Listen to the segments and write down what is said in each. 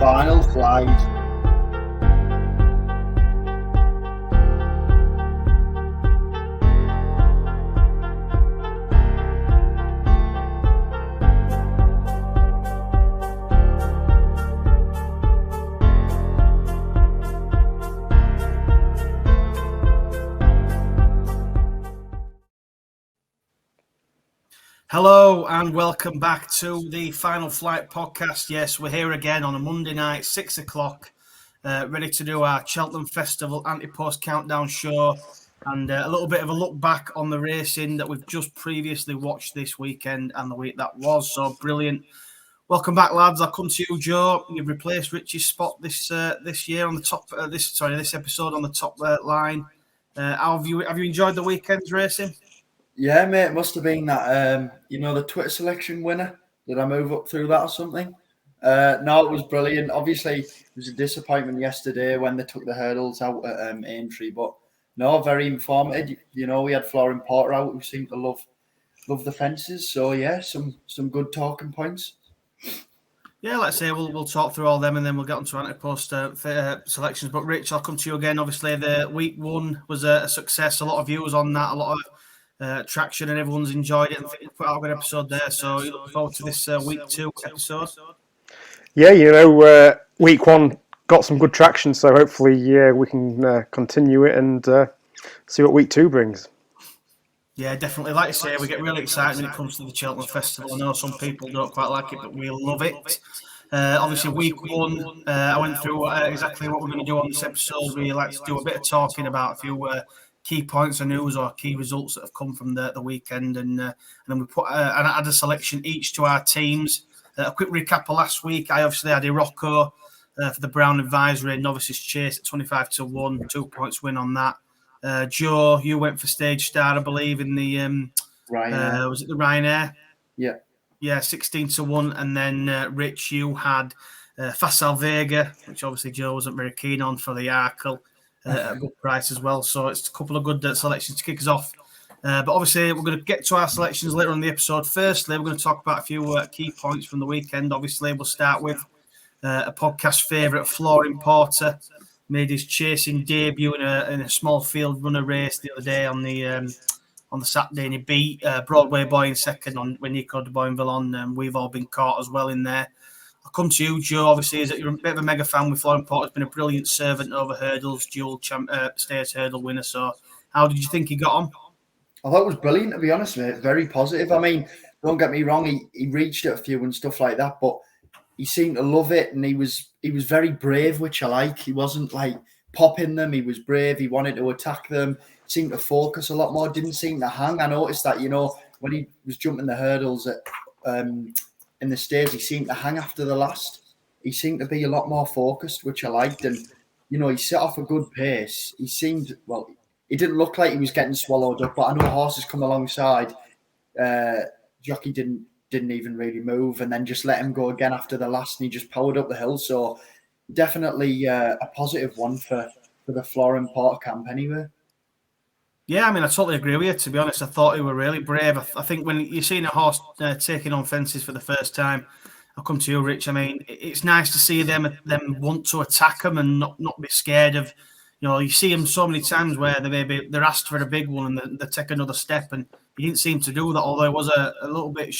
final flight. Hello and welcome back to the Final Flight podcast. Yes, we're here again on a Monday night, 6 o'clock, ready to do our Cheltenham Festival anti-post countdown show and a little bit of a look back on the racing that we've just previously watched this weekend and the week that was. So brilliant. Welcome back, lads. I'll come to you, Joe. You've replaced Richie's spot this year on the top. This episode on the top line. How have you enjoyed the weekend's racing? Yeah, mate, it must have been that, the Twitter selection winner. Did I move up through that or something? No, it was brilliant. Obviously, it was a disappointment yesterday when they took the hurdles out at Aintree, but no, very informative. You know, we had Florian Porter out who seemed to love the fences. So, yeah, some good talking points. Yeah, let's say we'll talk through all them and then we'll get on to anti-post selections. But, Rich, I'll come to you again. Obviously, the week one was a success. A lot of views on that, a lot of traction, and everyone's enjoyed it and put out a good episode there. So you look forward to this week two episode. Yeah, week one got some good traction, so hopefully we can continue it and see what week two brings. Yeah, definitely. Like I say, we get really excited when it comes to the Cheltenham Festival. I know some people don't quite like it, but we love it. Obviously, week one, I went through exactly what we're going to do on this episode. We like to do a bit of talking about a few key points of news or key results that have come from the weekend, and then we put add a selection each to our teams. A quick recap of last week. I obviously had Irocco for the Brown Advisory, Novices Chase at 25-1, 2 points win on that. Joe, you went for Stage Star, I believe, in the Ryanair. Was it the Ryanair? Yeah. Yeah, 16-1, and then Rich, you had Facile Vega, which obviously Joe wasn't very keen on for the Arkle. At a good price as well. So it's a couple of good selections to kick us off. But obviously, we're going to get to our selections later on in the episode. Firstly, we're going to talk about a few key points from the weekend. Obviously, we'll start with a podcast favourite, Florian Porter. Made his chasing debut in a small field runner race the other day on the Saturday, and he beat Broadway Boy in second when Nico de Boinville, and we've all been caught as well in there. I'll come to you, Joe. Obviously, is that you're a bit of a mega fan with Florian Porter. Has been a brilliant servant over hurdles, dual stayers hurdle winner. So, how did you think he got on? I thought it was brilliant, to be honest, mate. Very positive. I mean, don't get me wrong, he reached it a few and stuff like that, but he seemed to love it, and he was very brave, which I like. He wasn't like popping them. He was brave. He wanted to attack them. Seemed to focus a lot more. Didn't seem to hang. I noticed that, when he was jumping the hurdles at in the stairs, he seemed to hang after the last. He seemed to be a lot more focused, which I liked. And, he set off a good pace. He seemed, it didn't look like he was getting swallowed up, but I know horses come alongside. Jockey didn't even really move, and then just let him go again after the last, and he just powered up the hill. So definitely a positive one for the Florian Porter camp anyway. Yeah, I mean, I totally agree with you. To be honest, I thought he were really brave. I think when you're seeing a horse taking on fences for the first time, I'll come to you, Rich. I mean, it's nice to see them want to attack them and not be scared of. You see them so many times where they're asked for a big one and they take another step, and he didn't seem to do that. Although it was a little bit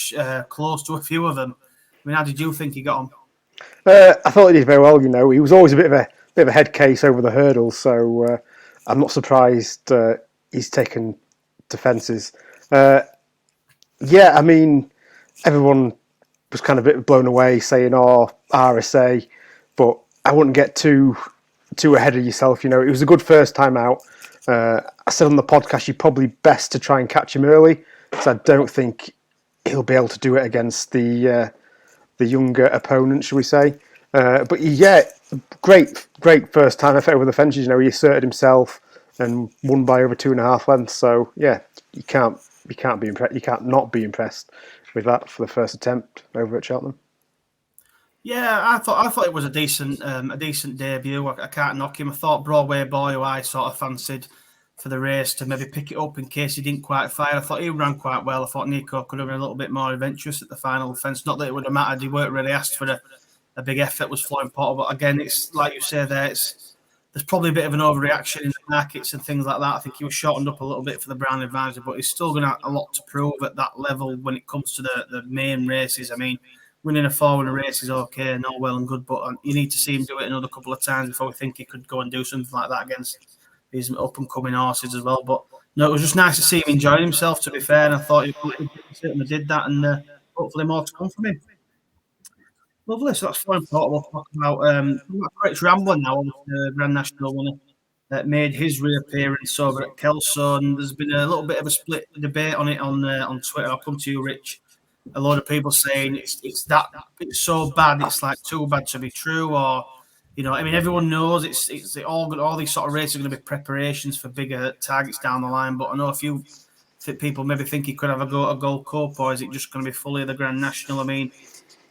close to a few of them. I mean, how did you think he got on? I thought he did very well. He was always a bit of a head case over the hurdles, so I'm not surprised. He's taken to fences. I mean, everyone was kind of a bit blown away saying, RSA, but I wouldn't get too ahead of yourself. It was a good first time out. I said on the podcast, you're probably best to try and catch him early, because I don't think he'll be able to do it against the younger opponent, shall we say. But yeah, great first time effort over the fences. He asserted himself and won by over 2.5 lengths. So yeah, you can't be impressed. You can't not be impressed with that for the first attempt over at Cheltenham. Yeah, I thought it was a decent debut. I can't knock him. I thought Broadway Boy, who I sort of fancied for the race to maybe pick it up in case he didn't quite fire. I thought he ran quite well. I thought Nico could have been a little bit more adventurous at the final fence. Not that it would have mattered. He weren't really asked for a big effort was flowing pot. But again, it's like you say there, there's probably a bit of an overreaction in the markets and things like that. I think he was shortened up a little bit for the Brown Advisor, but he's still going to have a lot to prove at that level when it comes to the main races. I mean, winning a 4-winner race is okay and all well and good, but you need to see him do it another couple of times before we think he could go and do something like that against these up-and-coming horses as well. But no, it was just nice to see him enjoying himself, to be fair, and I thought he certainly did that, and hopefully more to come from him. Lovely. So that's fine. We'll talk about Chris Rambler now, the Grand National winner, that made his reappearance over at Kelso. And there's been a little bit of a split debate on it on Twitter. I'll come to you, Rich. A lot of people saying it's so bad, it's like too bad to be true, or I mean, everyone knows it's all these sort of races are going to be preparations for bigger targets down the line. But I know a few people maybe think he could have a go at a Gold Cup, or is it just going to be fully the Grand National? I mean,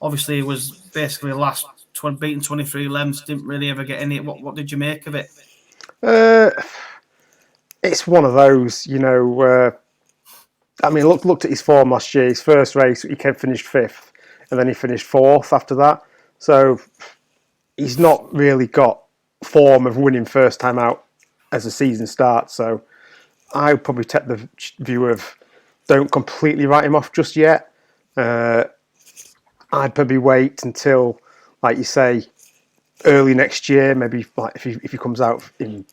obviously, it was basically last beaten 23 lengths, didn't really ever get any. What did you make of it? It's one of those, I mean, looked at his form last year. His first race, he finished 5th, and then he finished 4th after that. So he's not really got form of winning first time out as the season starts. So I would probably take the view of don't completely write him off just yet. I'd probably wait until, like you say, early next year. Maybe like if he comes out in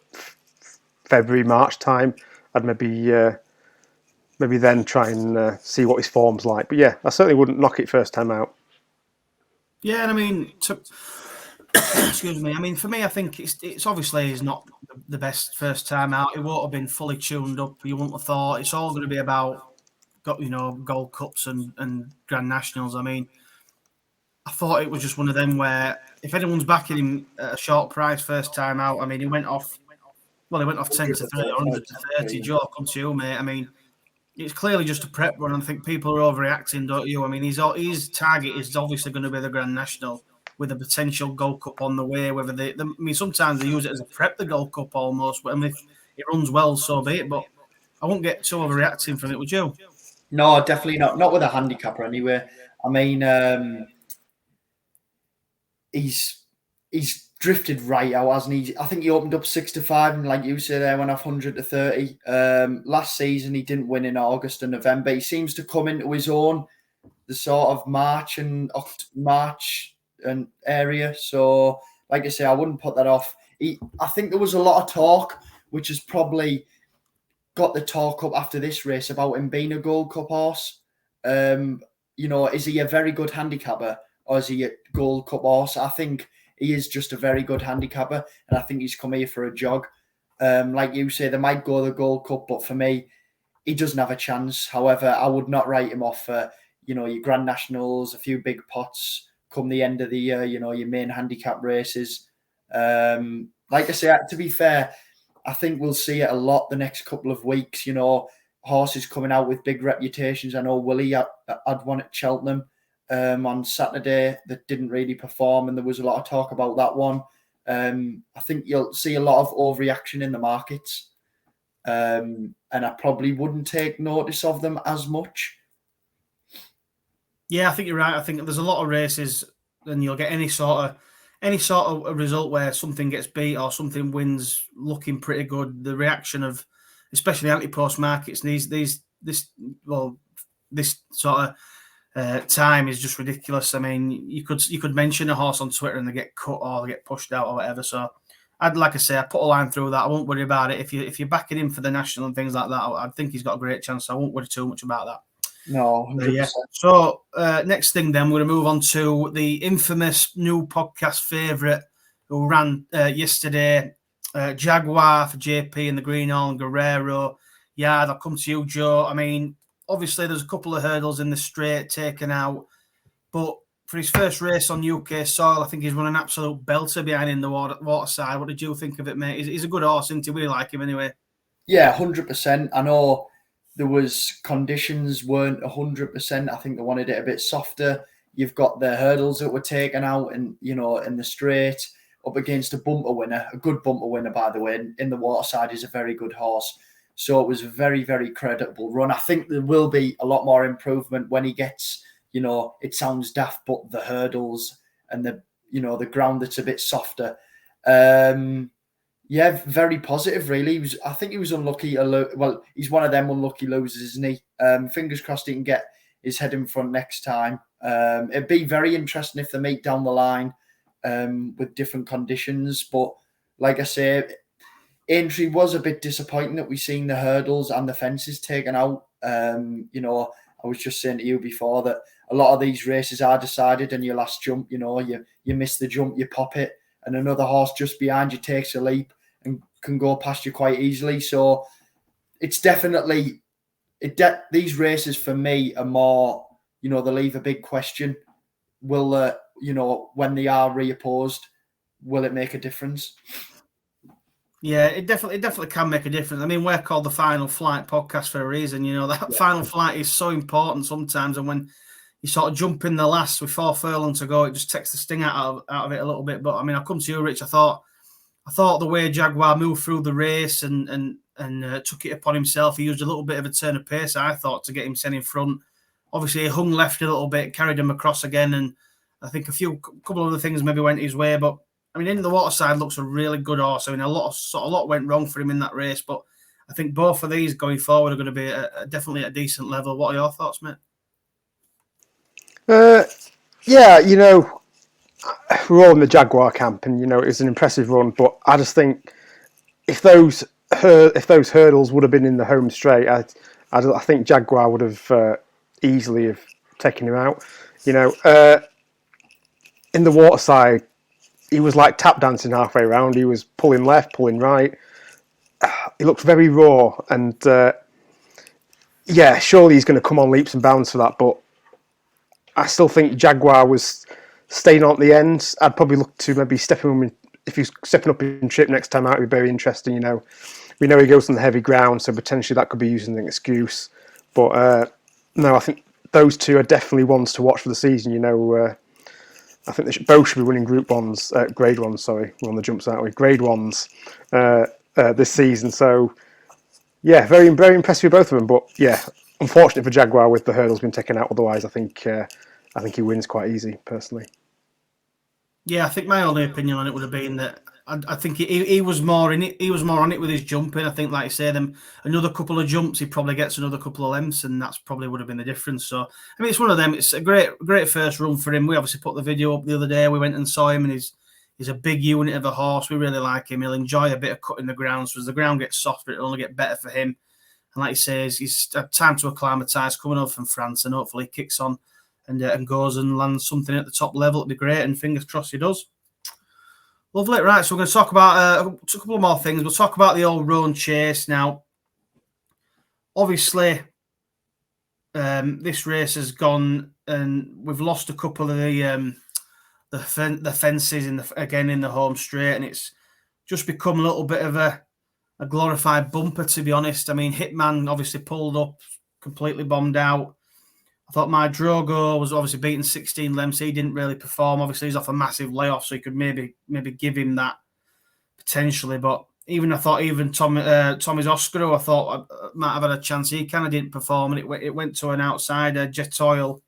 February, March time, I'd maybe then try and see what his form's like. But yeah, I certainly wouldn't knock it first time out. Yeah, and I mean, excuse me. I mean, for me, I think it's obviously is not the best first time out. It won't have been fully tuned up. You wouldn't have thought it's all going to be about Gold Cups and Grand Nationals. I mean, I thought it was just one of them where if anyone's backing him at a short price first time out, I mean, he went off 10 to 30, 100 to 30. Joe, I'll come to you, mate. I mean, it's clearly just a prep run. I think people are overreacting, don't you? I mean, his target is obviously going to be the Grand National with a potential Gold Cup on the way. Whether I mean, sometimes they use it as a prep, the Gold Cup almost. But I mean, if it runs well, so be it. But I won't get too overreacting from it, would you? No, definitely not. Not with a handicapper anyway. I mean, he's drifted right out, hasn't he? I think he opened up 6 to 5, and like you say, there went off 100 to 30. Last season, he didn't win in August and November. He seems to come into his own the sort of March and area. So, like I say, I wouldn't put that off. I think there was a lot of talk, which has probably got the talk up after this race about him being a Gold Cup horse. Is he a very good handicapper, or is he a Gold Cup horse? I think he is just a very good handicapper, and I think he's come here for a jog. Like you say, they might go the Gold Cup, but for me, he doesn't have a chance. However, I would not write him off for, your Grand Nationals, a few big pots come the end of the year, your main handicap races. Like I say, to be fair, I think we'll see it a lot the next couple of weeks. Horses coming out with big reputations. I know Willie had one at Cheltenham on Saturday that didn't really perform, and there was a lot of talk about that one. I think you'll see a lot of overreaction in the markets, and I probably wouldn't take notice of them as much. Yeah, I think you're right. I think there's a lot of races, and you'll get any sort of result where something gets beat or something wins looking pretty good. The reaction of, especially anti-post markets, this sort of time is just ridiculous. I mean, you could mention a horse on Twitter and they get cut or they get pushed out or whatever. So I put a line through that. I won't worry about it. If you're backing him for the national and things like that, I think he's got a great chance. So I won't worry too much about that. No, 100%. Yeah. So next thing, then we're going to move on to the infamous new podcast favourite who ran yesterday, Jaguar for JP and the Greenhorn Guerrero. Yeah, I'll come to you, Joe. I mean, obviously there's a couple of hurdles in the straight taken out, but for his first race on UK soil, I think he's run an absolute belter behind in the waterside. What did you think of it, mate? He's a good horse, isn't he? We like him anyway. Yeah, 100%. I know there was conditions weren't 100%. I think they wanted it a bit softer. You've got the hurdles that were taken out, and in the straight up against a bumper winner, a good bumper winner, by the way. In the waterside, is a very good horse. So it was a very, very creditable run. I think there will be a lot more improvement when he gets, it sounds daft, but the hurdles and the the ground that's a bit softer. Yeah, very positive, really. I think he was unlucky. Well, he's one of them unlucky losers, isn't he? Fingers crossed he can get his head in front next time. It'd be very interesting if they meet down the line with different conditions. But like I say, Aintree was a bit disappointing that we've seen the hurdles and the fences taken out. I was just saying to you before that a lot of these races are decided in your last jump. You miss the jump, you pop it, and another horse just behind you takes a leap and can go past you quite easily. So it's definitely these races for me are more, they leave a big question. Will when they are reopposed, will it make a difference? Yeah, it definitely can make a difference. I mean, we're called the Final Flight podcast for a reason. That final flight is so important sometimes, and when you sort of jump in the last with 4 furlongs to go, it just takes the sting out of it a little bit. But I mean, I'll come to you, Rich. I thought the way Jaguar moved through the race and took it upon himself, he used a little bit of a turn of pace, I thought, to get him sent in front. Obviously, he hung left a little bit, carried him across again, and I think a couple of other things maybe went his way. But I mean, In the Waterside looks a really good horse. I mean, a lot went wrong for him in that race, but I think both of these going forward are going to be definitely at a decent level. What are your thoughts, mate? Yeah, we're all in the Jaguar camp, and it was an impressive run. But I just think if those hurdles would have been in the home straight, I think Jaguar would have easily have taken him out. In the Waterside, he was like tap dancing halfway around. He was pulling left, pulling right. He looked very raw, and surely he's going to come on leaps and bounds for that. But I still think Jaguar was staying on at the end. I'd probably look to maybe if he's stepping up in trip next time out. It'd be very interesting. We know he goes on the heavy ground, so potentially that could be used as an excuse. But no, I think those two are definitely ones to watch for the season. I think they both should be winning Grade 1s. Sorry, we're on the jumps, aren't we? Grade 1s this season. So yeah, very very impressed with both of them. But yeah, unfortunate for Jaguar with the hurdles being taken out. Otherwise, I think he wins quite easy, personally. Yeah, I think my only opinion on it would have been that I think he was more in it. He was more on it with his jumping. I think, like you say, another couple of jumps, he probably gets another couple of lengths, and that's probably would have been the difference. So, I mean, it's one of them. It's a great first run for him. We obviously put the video up the other day. We went and saw him, and he's a big unit of a horse. We really like him. He'll enjoy a bit of cutting the ground. So as the ground gets softer, it'll only get better for him. And like you say, he's had time to acclimatise coming over from France, and hopefully he kicks on and goes and lands something at the top level. It'd be great, and fingers crossed he does. Lovely. Right, so we're going to talk about a couple more things. We'll talk about the old Roan Chase now. Obviously, this race has gone, and we've lost a couple of the fences again in the home straight, and it's just become a little bit of a glorified bumper, to be honest. I mean, Hitman obviously pulled up, completely bombed out. I thought my Drogo was obviously beating 16 lengths. He didn't really perform. Obviously, he's off a massive layoff, so you could maybe give him that potentially. But even Tommy's Oscar, I thought might have had a chance. He kind of didn't perform, and it went to an outsider. Jet Oil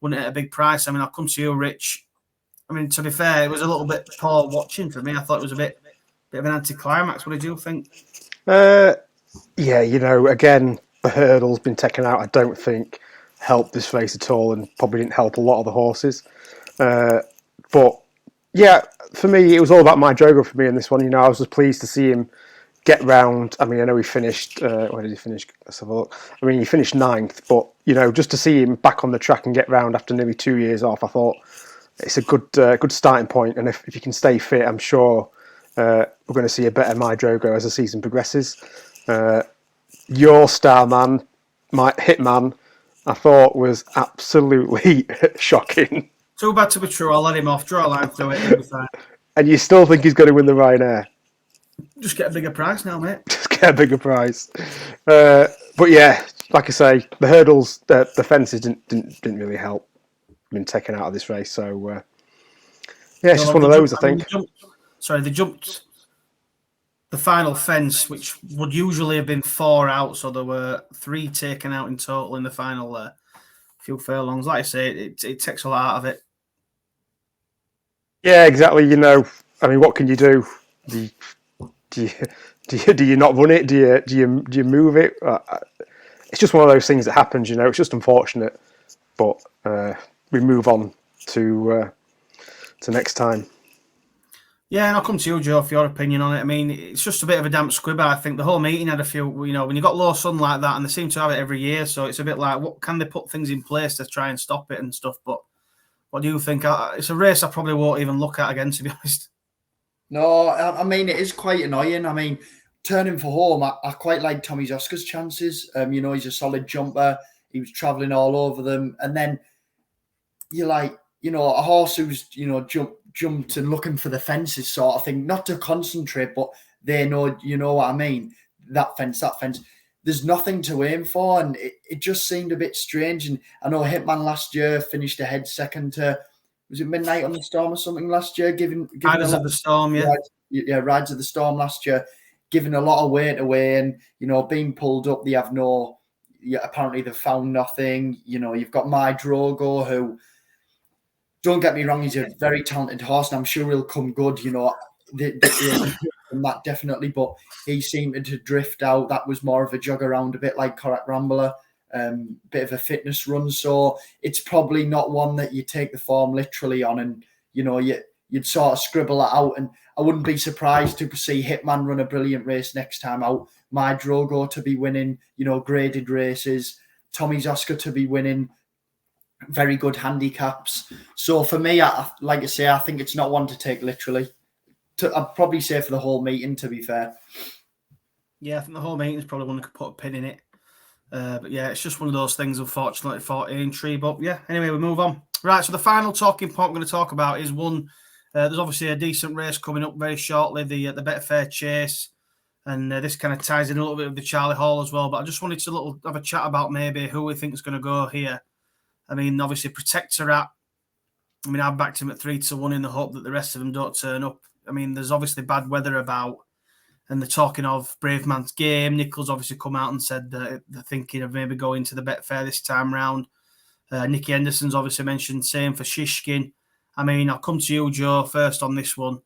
won it at a big price. I mean, I'll come to you, Rich. I mean, to be fair, it was a little bit poor watching for me. I thought it was a bit of an anticlimax. What did you think? Yeah, again, the hurdle's been taken out. I don't think helped this race at all, and probably didn't help a lot of the horses. But yeah, for me, it was all about my Drogo for me in this one. I was just pleased to see him get round. I mean, I know he finished. Where did he finish? Let's have a look. I mean, he finished 9th, but just to see him back on the track and get round after nearly 2 years off, I thought it's a good starting point. And if you can stay fit, I'm sure we're going to see a better my Drogo as the season progresses. Your star man, my Hitman, I thought was absolutely shocking. Too bad to be true. I'll let him off. Draw a line through it. And you still think he's going to win the Ryanair? Just get a bigger price now, mate. Just get a bigger price. But yeah, like I say, the hurdles, the fences didn't really help. Been taken out of this race, so yeah, it's just one of those. I think. They jumped the final fence, which would usually have been 4 out, so there were 3 taken out in total in the final few furlongs. Like I say, it takes a lot out of it. Yeah, exactly. I mean, what can you do? Do you, do you, do you not run it? Do you move it? It's just one of those things that happens. It's just unfortunate, but we move on to next time. Yeah, and I'll come to you, Joe, for your opinion on it. I mean, it's just a bit of a damp squib. I think the whole meeting had a few, when you got low sun like that, and they seem to have it every year, so it's a bit like, what can they put things in place to try and stop it and stuff? But what do you think? It's a race I probably won't even look at again, to be honest. No, I mean, it is quite annoying. I mean, turning for home, I quite like Tommy Oscar's chances. He's a solid jumper. He was travelling all over them. And then you're like, a horse who's, jumped and looking for the fences sort of thing, not to concentrate, but they know, you know what I mean? That fence. There's nothing to aim for. And it just seemed a bit strange. And I know Hitman last year finished ahead second to, was it Midnight on the Storm or something last year? Giving Riders of the Storm, yeah. Rides of the Storm last year, giving a lot of weight away and, being pulled up. They have apparently they've found nothing. You've got My Drogo, who, don't get me wrong, he's a very talented horse and I'm sure he'll come good, that definitely, but he seemed to drift out. That was more of a jog around, a bit like Korak Rambler, bit of a fitness run. So it's probably not one that you take the form literally on and, you'd sort of scribble it out. And I wouldn't be surprised to see Hitman run a brilliant race next time out. My Drogo to be winning, graded races. Tommy's Oscar to be winning very good handicaps. So for me, like I say, I think it's not one to take literally. I'd probably say for the whole meeting, to be fair. Yeah, I think the whole meeting is probably one that could put a pin in it. But yeah, it's just one of those things, unfortunately, for Aintree. But yeah, anyway, we move on. Right, so the final talking point we're going to talk about is one. There's obviously a decent race coming up very shortly, the Betfair Chase. And this kind of ties in a little bit with the Charlie Hall as well. But I just wanted to have a chat about maybe who we think is going to go here. I mean, obviously, Protectorat. I mean, I've backed him at 3-1 in the hope that the rest of them don't turn up. I mean, there's obviously bad weather about, and they're talking of Brave Man's Game. Nichols obviously come out and said that they're thinking of maybe going to the Betfair this time round. Nicky Henderson's obviously mentioned same for Shishkin. I mean, I'll come to you, Joe, first on this one.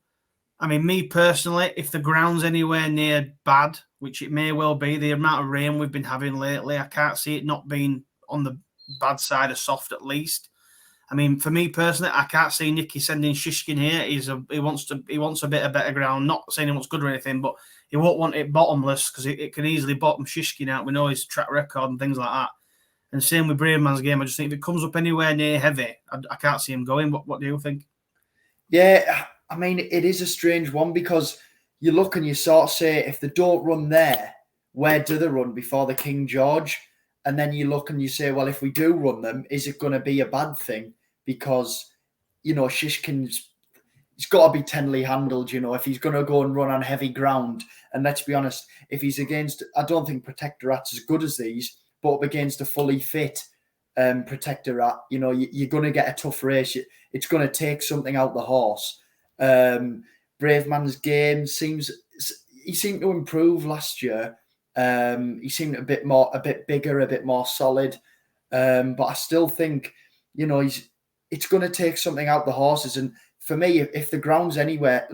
I mean, me personally, if the ground's anywhere near bad, which it may well be, the amount of rain we've been having lately, I can't see it not being on the bad side of soft at least. I mean, for me personally, I can't see Nicky sending Shishkin here. He wants a bit of better ground. Not saying he wants good or anything, but he won't want it bottomless because it can easily bottom Shishkin out. We know his track record and things like that. And same with Brave Man's Game. I just think if it comes up anywhere near heavy, I can't see him going. What do you think? Yeah, I mean, it is a strange one because you look and you sort of say, if they don't run there, where do they run before the King George? And then you look and you say, well, if we do run them, is it going to be a bad thing? Because, Shishkin's he's got to be tenly handled, if he's going to go and run on heavy ground. And let's be honest, if he's against, I don't think Protectorat's as good as these, but up against a fully fit Protectorat, you're going to get a tough race. It's going to take something out the horse. Brave Man's Game seemed to improve last year. He seemed a bit bigger, a bit more solid. But I still think, it's going to take something out the horses. And for me, if the ground's anywhere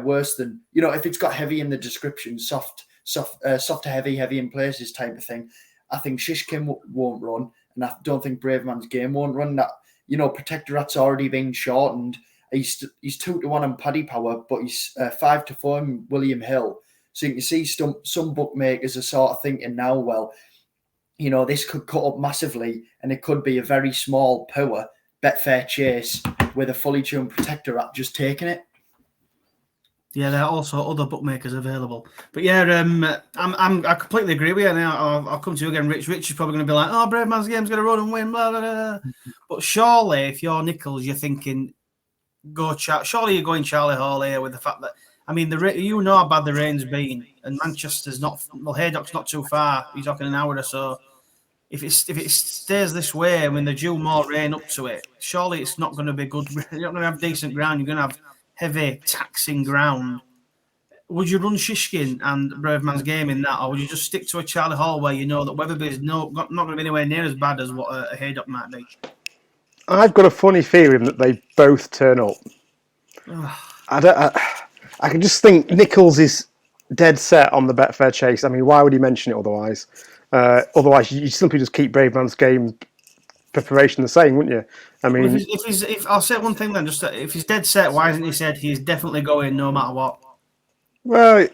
worse than, if it's got heavy in the description, soft to heavy in places type of thing, I think Shishkin won't run. And I don't think Brave Man's Game won't run. That, Protectorat's already been shortened. He's 2-1 on Paddy Power, but he's 5-4 in William Hill. So you can see some bookmakers are sort of thinking now, well, this could cut up massively and it could be a very small power Betfair Chase with a fully tuned Protectorat just taking it. Yeah, there are also other bookmakers available. But yeah, I completely agree with you. Now I'll come to you again, Rich. Rich is probably going to be like, "Oh, Brave Man's Game's going to run and win." Blah, blah, blah. But surely, if you're Nichols, you're thinking, surely you're going Charlie Hall here with the fact that, I mean, how bad the rain's been, and Manchester's not. Well, Haydock's not too far. He's talking an hour or so. If it stays this way, when they're due more rain up to it, surely it's not going to be good. You're not going to have decent ground. You're going to have heavy, taxing ground. Would you run Shishkin and Brave Man's Game in that, or would you just stick to a Charlie Hall where you know that Weatherby's not going to be anywhere near as bad as what a Haydock might be? I've got a funny feeling that they both turn up. I can just think Nichols is dead set on the Betfair chase. I mean, why would he mention it otherwise? Otherwise, you simply just keep Brave Man's Game preparation the same, wouldn't you? I mean, if I'll say one thing then, just if he's dead set, why hasn't he said he's definitely going no matter what? well,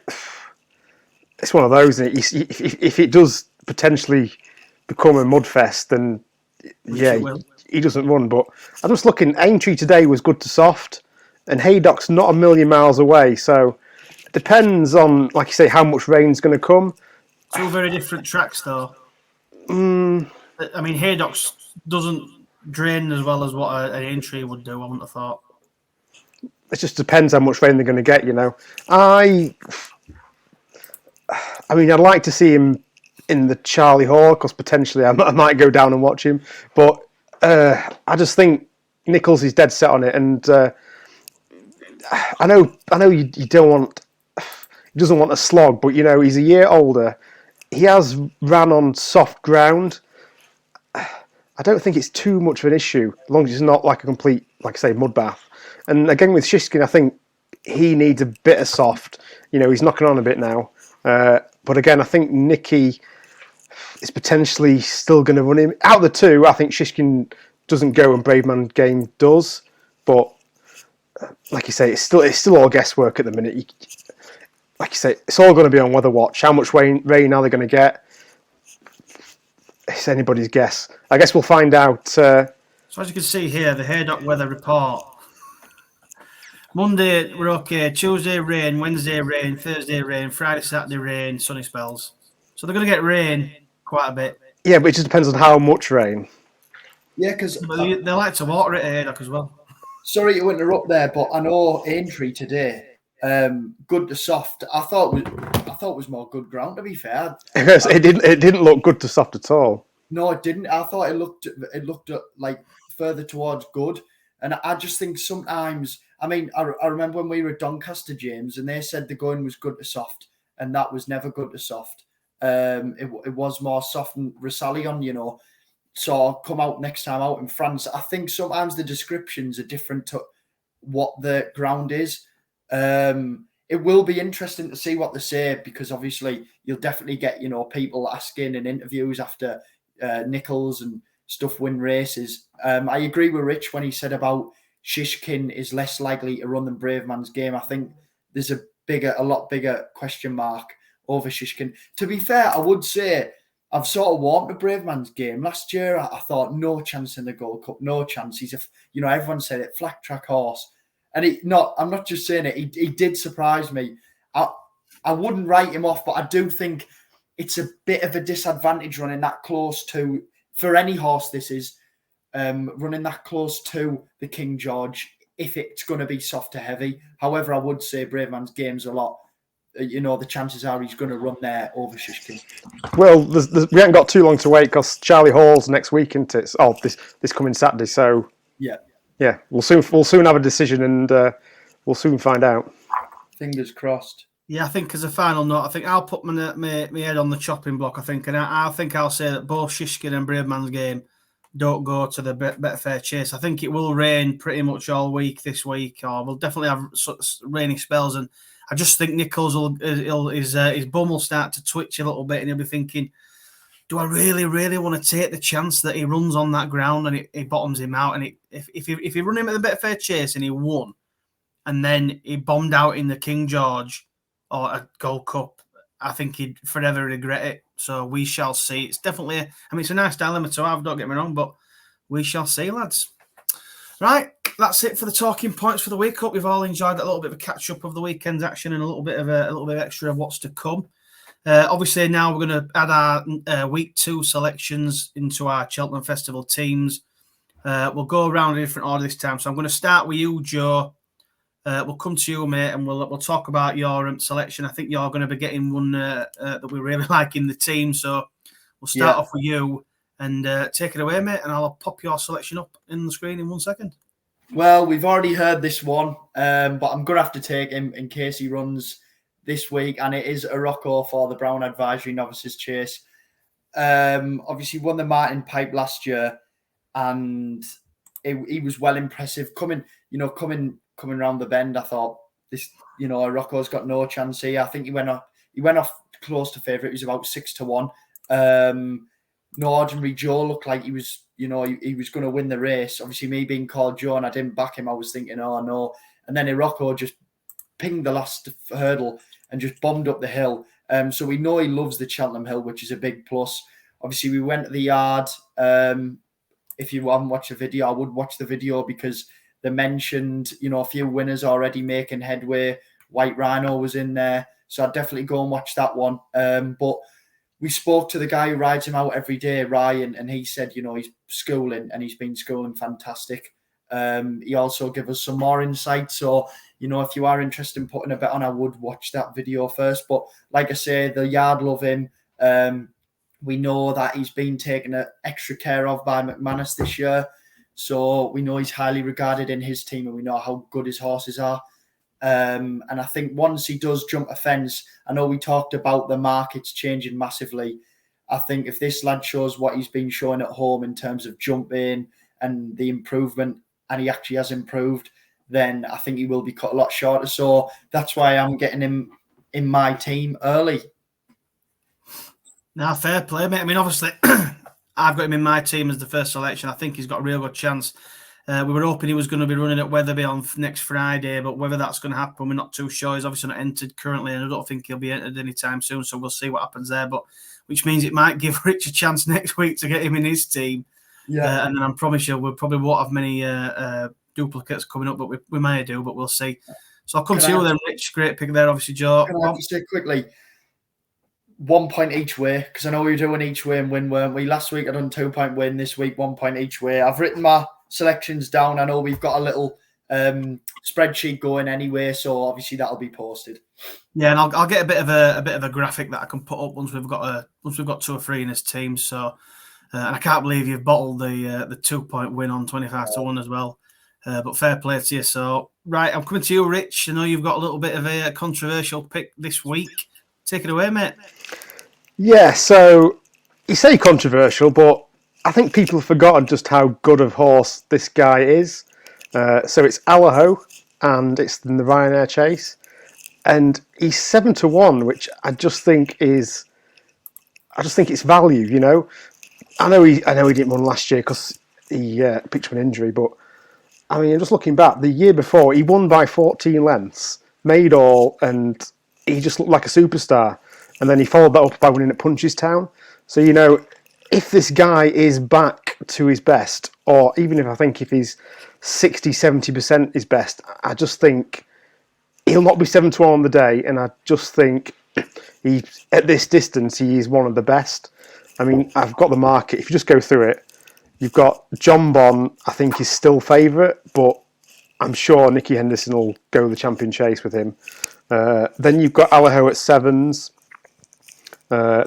it's one of those. Isn't it? If it does potentially become a mudfest, then he doesn't run. But I'm just looking. Aintree today was good to soft, and Haydock's not a million miles away. So it depends on, like you say, how much rain's going to come. Two very different tracks, though. I mean, Haydock's doesn't drain as well as what an Aintree would do. I wouldn't have thought. It just depends how much rain they're going to get. I mean, I'd like to see him in the Charlie Hall because potentially I might go down and watch him. But I just think Nichols is dead set on it, and I know you don't want. He doesn't want a slog, but he's a year older. He has ran on soft ground. I don't think it's too much of an issue as long as it's not like a complete, like I say, mud bath. And again with Shishkin, I think he needs a bit of soft. He's knocking on a bit now. But again, I think Nicky is potentially still going to run him. Out of the two, I think Shishkin doesn't go and Brave Man Game does. But like you say, it's still all guesswork at the minute. Like you say, it's all going to be on weather watch. How much rain are they going to get? It's anybody's guess. I guess we'll find out. So as you can see here, the Haydock weather report. Monday, we're okay. Tuesday, rain. Wednesday, rain. Thursday, rain. Friday, Saturday, rain. Sunny spells. So they're going to get rain quite a bit. Yeah, but it just depends on how much rain. Yeah, because they like to water it at Haydock as well. Sorry to interrupt there, but I know Aintree today. Good to soft. I thought it was more good ground, to be fair. It didn't look good to soft at all. No, it didn't. I thought it looked like further towards good. And I just think sometimes, I mean, I remember when we were at Doncaster, James, and they said the going was good to soft, and that was never good to soft. It was more soft and Roussillon, So come out next time out in France. I think sometimes the descriptions are different to what the ground is. It will be interesting to see what they say, because obviously you'll definitely get, people asking in interviews after Nichols and stuff win races. I agree with Rich when he said about Shishkin is less likely to run than Brave Man's Game. I think there's a lot bigger question mark over Shishkin. To be fair, I would say I've sort of warmed to Brave Man's Game. Last year, I thought no chance in the Gold Cup, no chance. He's everyone said it, flat track horse. And I'm not just saying it, he did surprise me. I wouldn't write him off, but I do think it's a bit of a disadvantage running that close to, for any horse this is, running that close to the King George, if it's going to be soft to heavy. However, I would say Brave Man's Game's a lot. The chances are he's going to run there over Shishkin. Well, we haven't got too long to wait because Charlie Hall's next week, isn't it? Oh, this coming Saturday. So yeah, we'll soon have a decision, and we'll soon find out. Fingers crossed. Yeah, I think as a final note, I think I'll put my head on the chopping block. I think, and I think I'll say that both Shishkin and Brave Man's Game don't go to the Betfair Chase. I think it will rain pretty much all week this week, or we'll definitely have rainy spells. And I just think Nichols his bum will start to twitch a little bit, and he'll be thinking, do I really, really want to take the chance that he runs on that ground and it bottoms him out? And if he run him at the Betfair Chase and he won, and then he bombed out in the King George or a Gold Cup, I think he'd forever regret it. So we shall see. It's definitely, it's a nice dilemma to have, don't get me wrong, but we shall see, lads. Right, that's it for the talking points for the week. Hope you've all enjoyed that little bit of a catch up of the weekend's action and a little bit extra of what's to come. Obviously, now we're going to add our week 2 selections into our Cheltenham Festival teams. We'll go around in a different order this time. So I'm going to start with you, Joe. We'll come to you, mate, and we'll talk about your selection. I think you're going to be getting one that we really like in the team. So we'll start off with you and take it away, mate, and I'll pop your selection up in the screen in 1 second. Well, we've already heard this one, but I'm going to have to take him in case he runs this week, and it is a Rocco for the Brown Advisory Novices Chase. Obviously won the Martin Pipe last year, and he was well impressive. Coming coming round the bend, I thought this, Rocco's got no chance here. I think he went off close to favourite. He was about 6-1. No Ordinary Joe looked like he was, he was going to win the race. Obviously, me being called Joe and I didn't back him, I was thinking, oh no. And then Rocco just pinged the last hurdle and just bombed up the hill. So we know he loves the Cheltenham Hill, which is a big plus. Obviously, we went to the yard. If you haven't watched the video, I would watch the video because they mentioned, a few winners already making headway. White Rhino was in there. So I'd definitely go and watch that one. But we spoke to the guy who rides him out every day, Ryan, and he said, he's schooling and he's been schooling fantastic. He also gave us some more insight. So, if you are interested in putting a bet on, I would watch that video first. But like I say, the yard love him. We know that he's been taken extra care of by McManus this year. So we know he's highly regarded in his team and we know how good his horses are. And I think once he does jump a fence, I know we talked about the markets changing massively. I think if this lad shows what he's been showing at home in terms of jumping and the improvement, and he actually has improved, then I think he will be cut a lot shorter. So that's why I'm getting him in my team early. Now, fair play, mate. I mean, obviously, I've got him in my team as the first selection. I think he's got a real good chance. We were hoping he was going to be running at Wetherby on next Friday, but whether that's going to happen, we're not too sure. He's obviously not entered currently, and I don't think he'll be entered anytime soon, so we'll see what happens there. But which means it might give Rich a chance next week to get him in his team. Yeah. And then I promise you, we probably won't have many duplicates coming up, but we may do, but we'll see. So I'll come to you then, Rich. Great pick there, obviously, Joe. Can I just say quickly, 1 point each way, because I know we were doing each way and win, weren't we? Last week I done 2 point win, this week 1 point each way. I've written my selections down. I know we've got a little spreadsheet going anyway, so obviously that'll be posted. Yeah, and I'll get a bit of a graphic that I can put up once we've got 2 or 3 in his team. So, and I can't believe you've bottled the 2 point win on 25-1 as well. But fair play to you. So, right, I'm coming to you, Rich. I know you've got a little bit of a controversial pick this week. Take it away, mate. Yeah, so you say controversial, but I think people have forgotten just how good of horse this guy is. So it's Allaho, and it's in the Ryanair Chase, and he's 7-1, which I just think it's value. I know he didn't run last year because he picked up an injury, but I mean, just looking back, the year before he won by 14 lengths, made all, and he just looked like a superstar. And then he followed that up by winning at Punchestown. So, if this guy is back to his best, or even if he's 60, 70% his best, I just think he'll not be 7-1 on the day. And I just think at this distance, he is one of the best. I mean, I've got the market. If you just go through it, you've got John Bon, I think is still favourite, but I'm sure Nicky Henderson will go the champion chase with him. Then you've got Allaho at 7s.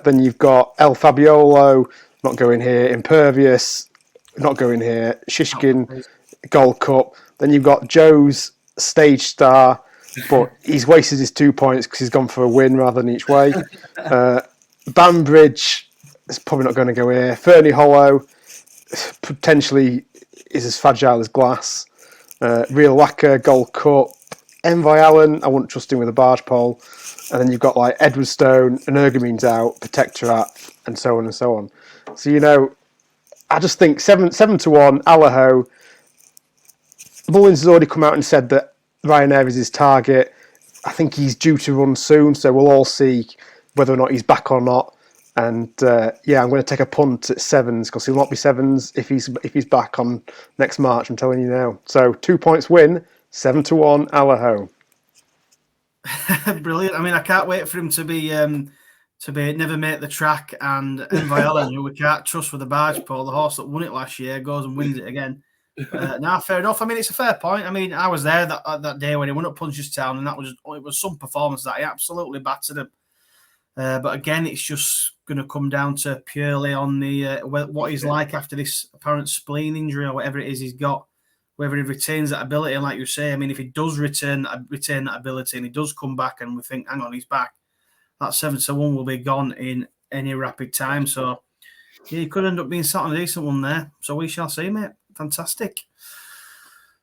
Then you've got El Fabiolo, not going here. Impervious, not going here. Shishkin, Gold Cup. Then you've got Joe's Stage Star, but he's wasted his 2 points because he's gone for a win rather than each way. Banbridge is probably not going to go here. Fernie Hollow potentially is as fragile as glass. Real Wacker, Gold Cup. Envoy Allen, I wouldn't trust him with a barge pole. And then you've got like Edwardstone, Energumine's out, Protectorat, and so on and so on. So, I just think 7-1, Allaho. Mullins has already come out and said that Ryanair is his target. I think he's due to run soon, so we'll all see whether or not he's back or not. And I'm going to take a punt at 7s because he'll not be 7s if he's back on next March. I'm telling you now. So 2 points win, 7-1, Allaho. Brilliant. I mean, I can't wait for him to be never make the track, and Enviola, who we can't trust with the barge pole, the horse that won it last year, goes and wins it again. Now, fair enough. I mean, it's a fair point. I mean, I was there that day when he won at Punchestown, and it was some performance that he absolutely battered him. But again, it's just going to come down to purely on the what he's like after this apparent spleen injury or whatever it is he's got. Whether he retains that ability, and like you say, I mean, if he does retain that ability and he does come back and we think, hang on, he's back, that 7-1 will be gone in any rapid time. So, yeah, he could end up being sat on a decent one there. So we shall see, mate. Fantastic.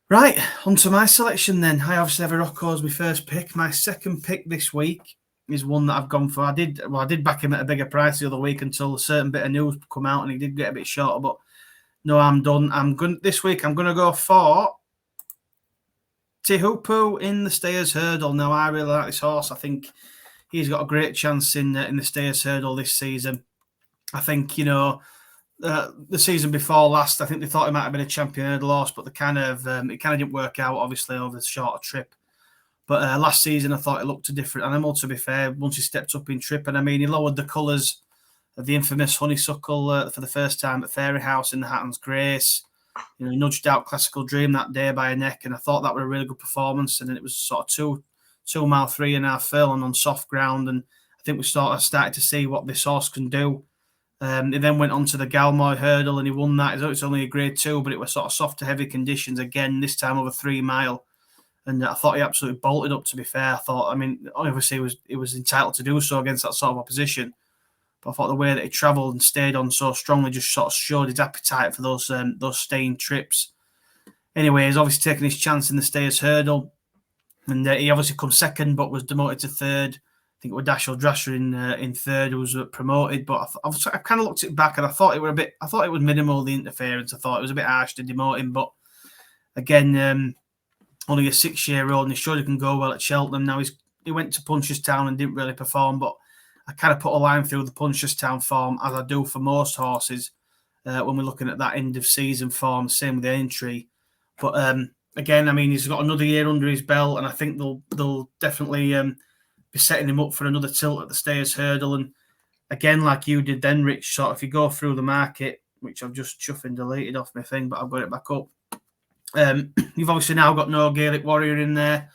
Right, on to my selection then. I obviously have a Rocco as my first pick. My second pick this week is one that I've gone for. I did back him at a bigger price the other week until a certain bit of news come out and he did get a bit shorter, but no, I'm done. This week I'm gonna go for Tehupu in the Stayers Hurdle. Now I really like this horse. I think he's got a great chance in the Stayers Hurdle this season. I think, the season before last, I think they thought he might have been a champion hurdle horse, but it kind of didn't work out, obviously, over the shorter trip. But last season, I thought it looked a different animal, to be fair, once he stepped up in trip. And I mean, he lowered the colours of the infamous Honeysuckle for the first time at Fairy House in the Hatton's Grace. He nudged out Classical Dream that day by a neck, and I thought that was a really good performance. And then it was sort of 2 mile 3.5 furlong on soft ground, and I think we sort of started to see what this horse can do. He then went on to the Galmoy Hurdle and he won that. It's only a grade 2, but it was sort of soft to heavy conditions again, this time over 3 mile. And I thought he absolutely bolted up, to be fair. Obviously he was entitled to do so against that sort of opposition. But I thought the way that he travelled and stayed on so strongly just sort of showed his appetite for those staying trips. Anyway, he's obviously taken his chance in the Stayers Hurdle. And he obviously come second, but was demoted to third. I think it was Dashel Drasher in third, who was promoted. But I kind of looked it back, and I thought it was minimal, the interference. I thought it was a bit harsh to demote him, but again, only a 6-year-old, and he showed he can go well at Cheltenham. Now he went to Punchestown and didn't really perform, but I kind of put a line through the Punchestown form, as I do for most horses when we're looking at that end of season form. Same with the entry, but again, I mean, he's got another year under his belt, and I think they'll definitely be setting him up for another tilt at the Stayers Hurdle. And again, like you did then, Rich, sort of if you go through the market, which I've just chuffing deleted off my thing, but I've got it back up. You've obviously now got no Gaelic Warrior in there,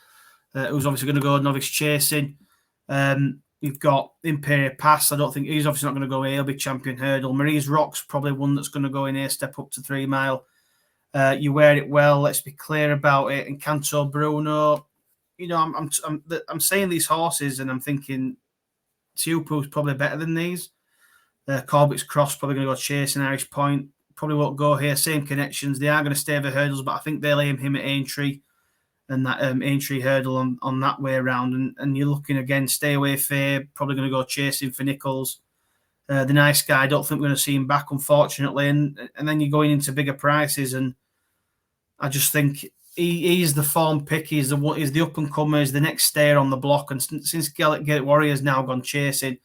who's obviously going to go novice chasing. You've got Imperial Pass. I don't think he's obviously not going to go here. He'll be champion hurdle. Marie's Rock's probably one that's going to go in here, step up to 3 mile. You wear it well. Let's be clear about it. And Canto Bruno, I'm saying these horses, and I'm thinking Tehupu's probably better than these. Corbett's Cross probably going to go chasing Irish Point. Probably won't go here. Same connections. They are going to stay over hurdles, but I think they'll aim him at Aintree and that Aintree hurdle on that way around. And you're looking again, Stay Away Fair, probably going to go chasing for Nichols. The Nice Guy, I don't think we're going to see him back, unfortunately. And then you're going into bigger prices, and I just think he's the form pick. He's the up and comer. He's the next stayer on the block. And since Gaelic Warrior's now gone chasing,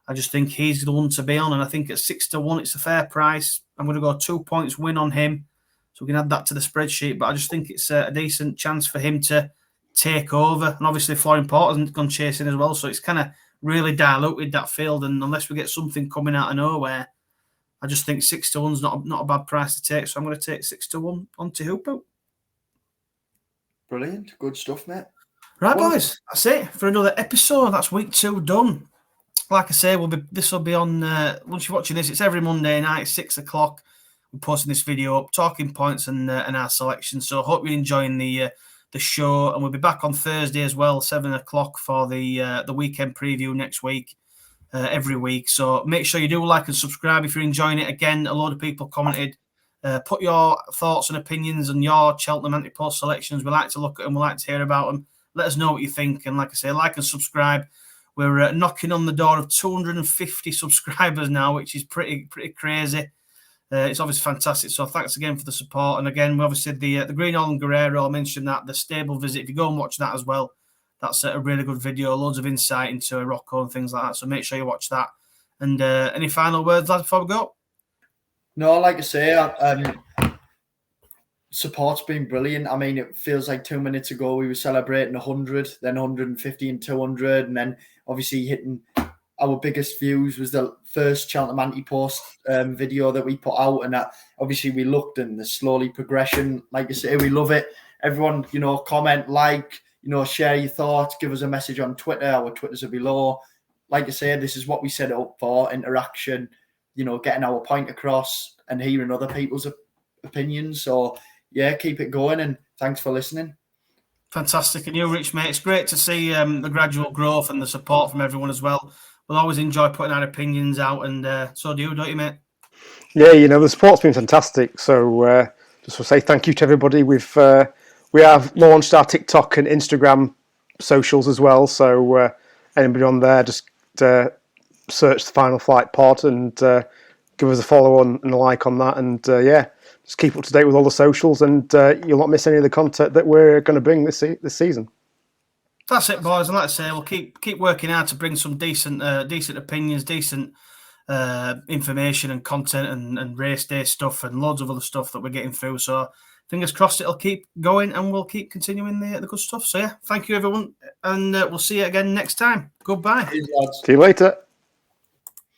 I just think he's the one to be on. And I think at 6-1, it's a fair price. I'm going to go 2 points win on him, so we can add that to the spreadsheet. But I just think it's a decent chance for him to take over. And obviously, Florian Porter's gone chasing as well, so it's kind of really diluted that field. And unless we get something coming out of nowhere, I just think 6-1's not a bad price to take. So I'm going to take 6-1 on Tehupu. Brilliant. Good stuff, mate. Right, boys. That's it for another episode. That's week 2 done. Like I say, this will be on, once you're watching this, it's every Monday night, 6 o'clock. We're posting this video up, talking points and our selection. So I hope you're enjoying the show. And we'll be back on Thursday as well, 7 o'clock for the weekend preview next week, every week. So make sure you do like and subscribe if you're enjoying it. Again, a lot of people commented. Put your thoughts and opinions on your Cheltenham Anti-Post selections. We like to look at them. We like to hear about them. Let us know what you think. And like I say, like and subscribe. We're knocking on the door of 250 subscribers now, which is pretty crazy. It's obviously fantastic. So thanks again for the support. And again, we obviously the Green Island Guerrero, I mentioned that, the stable visit. If you go and watch that as well, that's a really good video. Loads of insight into Rocco and things like that. So make sure you watch that. And any final words, lads, before we go? No, like I say, support's been brilliant. I mean, it feels like 2 minutes ago we were celebrating 100, then 150 and 200, and then obviously hitting our biggest views was the first Cheltenham Anti-Post video that we put out, and that obviously we looked and the slowly progression. Like I say, we love it. Everyone, comment, like, share your thoughts, give us a message on Twitter. Our Twitters are below. Like I say, this is what we set it up for: interaction. Getting our point across and hearing other people's opinions. So, yeah, keep it going, and thanks for listening. Fantastic. And you, Rich, mate, it's great to see the gradual growth and the support from everyone as well. We'll always enjoy putting our opinions out, and so do you, don't you, mate? Yeah, the support's been fantastic. So just to say thank you to everybody. We've We have launched our TikTok and Instagram socials as well. So anybody on there, just search the Final Flight Pod and give us a follow on and a like on that. And just keep up to date with all the socials, and you'll not miss any of the content that we're going to bring this season. That's it, boys. And like I say, we'll keep working hard to bring some decent opinions, decent information and content and race day stuff and loads of other stuff that we're getting through. So fingers crossed it'll keep going and we'll keep continuing the good stuff. So yeah, thank you everyone, and we'll see you again next time. Goodbye. See you later.